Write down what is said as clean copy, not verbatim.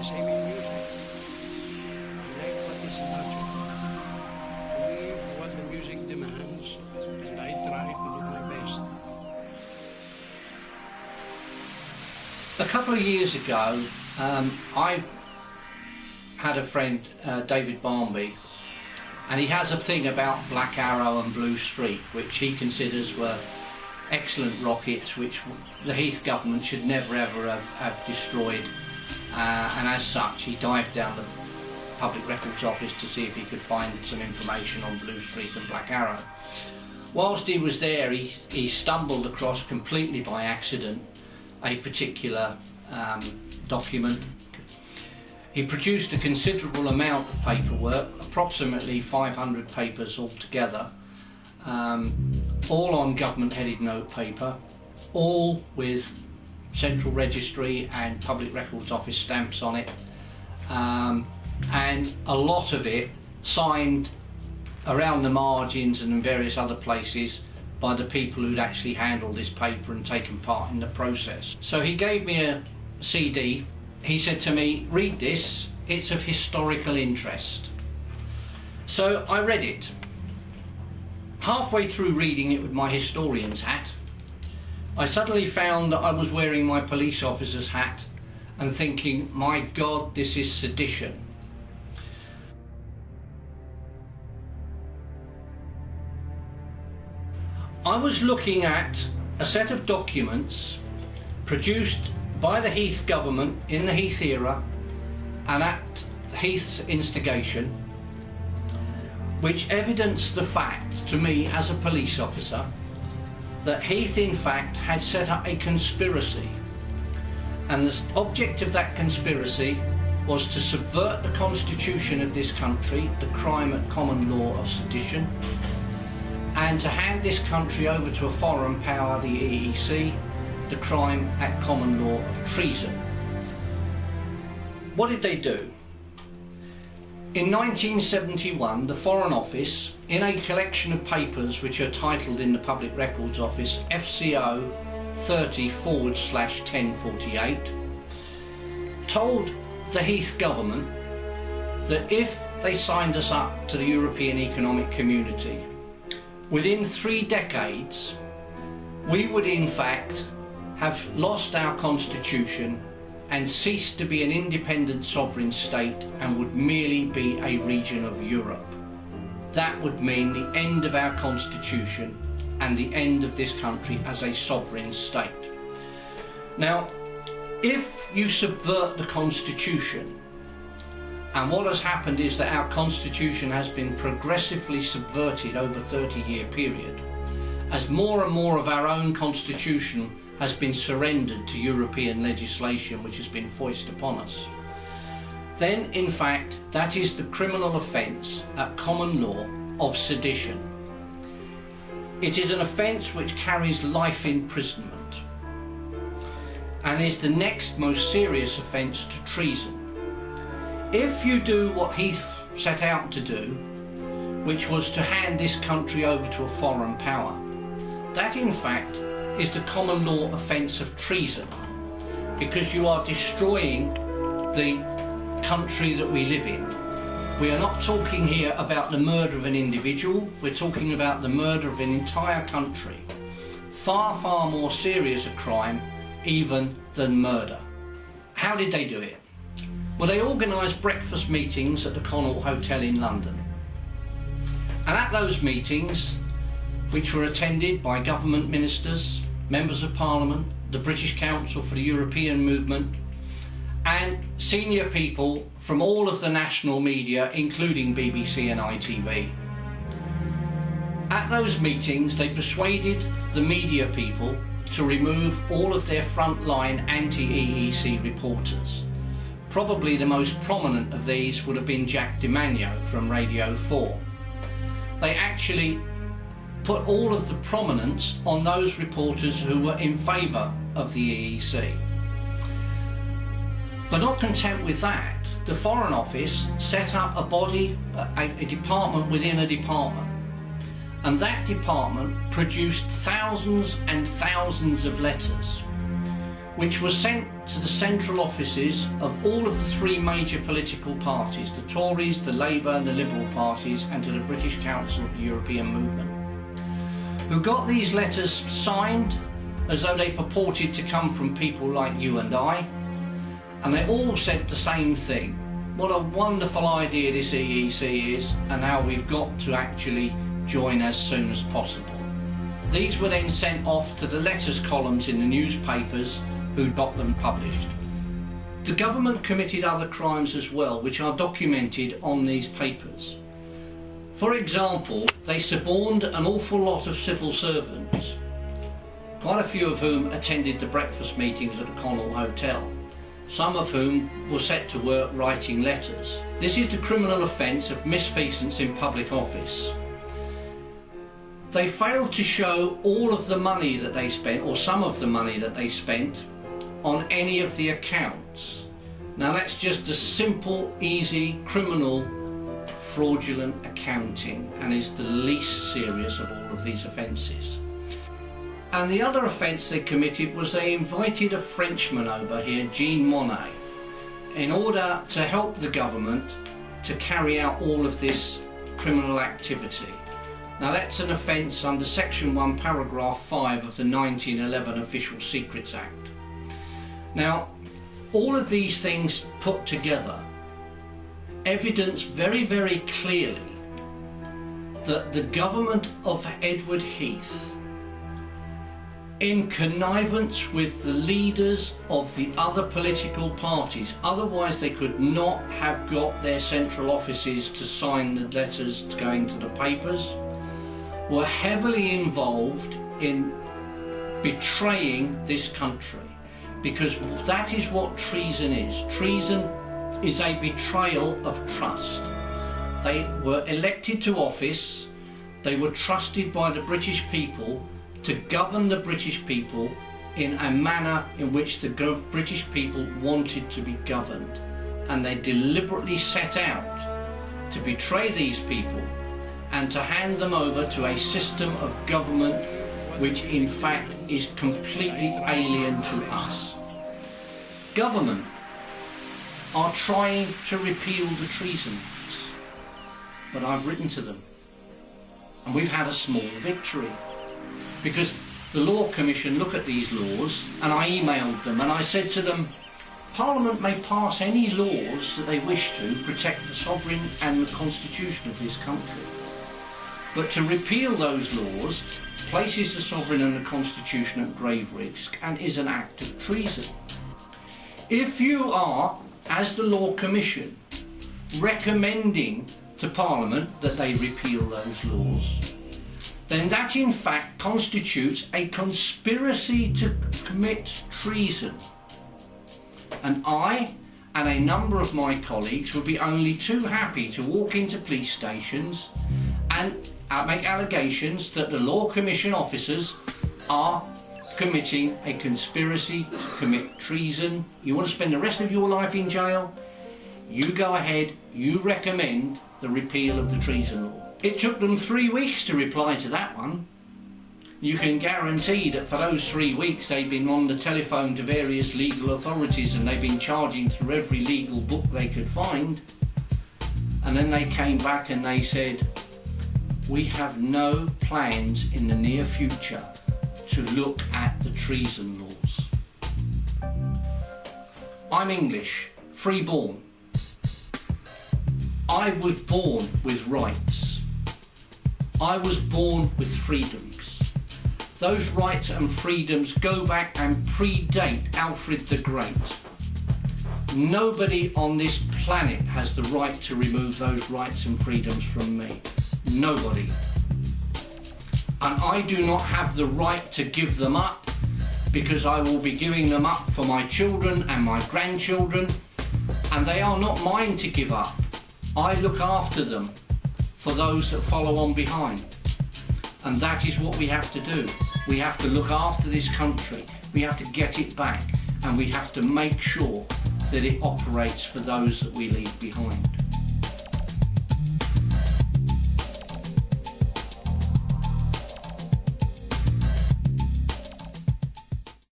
same in music. Like what is logic. Believe what the music demands, and I try to do my best. A couple of years ago, I had a friend, David Barnby, and he has a thing about Black Arrow and Blue Streak, which he considers were excellent rockets which the Heath government should never ever have destroyed, and as such he dived down the Public Records Office to see if he could find some information on Blue Streak and Black Arrow. Whilst he was there, he stumbled across, completely by accident, a particular document. He produced a considerable amount of paperwork, approximately 500 papers altogether, all on government-headed note paper, all with Central Registry and Public Records Office stamps on it, and a lot of it signed around the margins and in various other places by the people who'd actually handled this paper and taken part in the process. So he gave me a CD. He said to me, "Read this, it's of historical interest." So I read it. Halfway through reading it with my historian's hat, I suddenly found that I was wearing my police officer's hat and thinking, my God, this is sedition. I was looking at a set of documents produced by the Heath government in the Heath era and at Heath's instigation, which evidenced the fact to me as a police officer that Heath in fact had set up a conspiracy, and the object of that conspiracy was to subvert the constitution of this country, the crime at common law of sedition, and to hand this country over to a foreign power, the EEC, the crime at common law of treason. What did they do? In 1971, the Foreign Office, in a collection of papers which are titled in the Public Records Office FCO 30/1048, told the Heath government that if they signed us up to the European Economic Community, within 3 decades, we would in fact have lost our constitution and ceased to be an independent sovereign state and would merely be a region of Europe. That would mean the end of our constitution and the end of this country as a sovereign state. Now, if you subvert the constitution, and what has happened is that our constitution has been progressively subverted over a 30-year period, as more and more of our own constitution has been surrendered to European legislation which has been foisted upon us, then in fact that is the criminal offence at common law of sedition. It is an offence which carries life imprisonment and is the next most serious offence to treason. If you do what Heath set out to do, which was to hand this country over to a foreign power, that in fact is the common law offence of treason, because you are destroying the country that we live in. We are not talking here about the murder of an individual, we're talking about the murder of an entire country. Far, far more serious a crime even than murder. How did they do it? Well, they organised breakfast meetings at the Connaught Hotel in London. And at those meetings, which were attended by government ministers, members of Parliament, the British Council for the European Movement, and senior people from all of the national media, including BBC and ITV. At those meetings, they persuaded the media people to remove all of their frontline anti-EEC reporters. Probably the most prominent of these would have been Jack DiMagno from Radio 4. They actually put all of the prominence on those reporters who were in favour of the EEC. But not content with that, the Foreign Office set up a body, a department within a department, and that department produced thousands and thousands of letters which was sent to the central offices of all of the three major political parties, the Tories, the Labour and the Liberal parties, and to the British Council of the European Movement, who got these letters signed as though they purported to come from people like you and I, and they all said the same thing. What a wonderful idea this EEC is, and how we've got to actually join as soon as possible. These were then sent off to the letters columns in the newspapers who got them published. The government committed other crimes as well, which are documented on these papers. For example, they suborned an awful lot of civil servants, quite a few of whom attended the breakfast meetings at the Connaught Hotel, some of whom were set to work writing letters. This is the criminal offence of misfeasance in public office. They failed to show all of the money that they spent, or some of the money that they spent, on any of the accounts. Now that's just a simple, easy, criminal, fraudulent accounting, and is the least serious of all of these offences. And the other offence they committed was they invited a Frenchman over here, Jean Monnet, in order to help the government to carry out all of this criminal activity. Now that's an offence under Section 1, Paragraph 5 of the 1911 Official Secrets Act. Now, all of these things put together evidence very, very clearly that the government of Edward Heath, in connivance with the leaders of the other political parties, otherwise they could not have got their central offices to sign the letters going to the papers, were heavily involved in betraying this country, because that is what treason is. Treason is a betrayal of trust. They were elected to office, they were trusted by the British people to govern the British people in a manner in which the British people wanted to be governed, and they deliberately set out to betray these people and to hand them over to a system of government which in fact is completely alien to us. Government are trying to repeal the Treason Acts, but I've written to them and we've had a small victory, because the Law Commission look at these laws, and I emailed them and I said to them, Parliament may pass any laws that they wish to protect the sovereign and the constitution of this country, but to repeal those laws places the sovereign and the constitution at grave risk and is an act of treason. If you are, as the Law Commission, recommending to Parliament that they repeal those laws, then that in fact constitutes a conspiracy to commit treason. And I and a number of my colleagues would be only too happy to walk into police stations and make allegations that the Law Commission officers are committing a conspiracy to commit treason. You want to spend the rest of your life in jail? You go ahead, you recommend the repeal of the treason law. It took them 3 weeks to reply to that one. You can guarantee that for those 3 weeks they've been on the telephone to various legal authorities and they've been charging through every legal book they could find. And then they came back and they said, we have no plans in the near future to look at the treason laws. I'm English, free-born. I was born with rights. I was born with freedoms. Those rights and freedoms go back and predate Alfred the Great. Nobody on this planet has the right to remove those rights and freedoms from me. Nobody. And I do not have the right to give them up, because I will be giving them up for my children and my grandchildren, and they are not mine to give up. I look after them for those that follow on behind. And that is what we have to do. We have to look after this country. We have to get it back, and we have to make sure that it operates for those that we leave behind.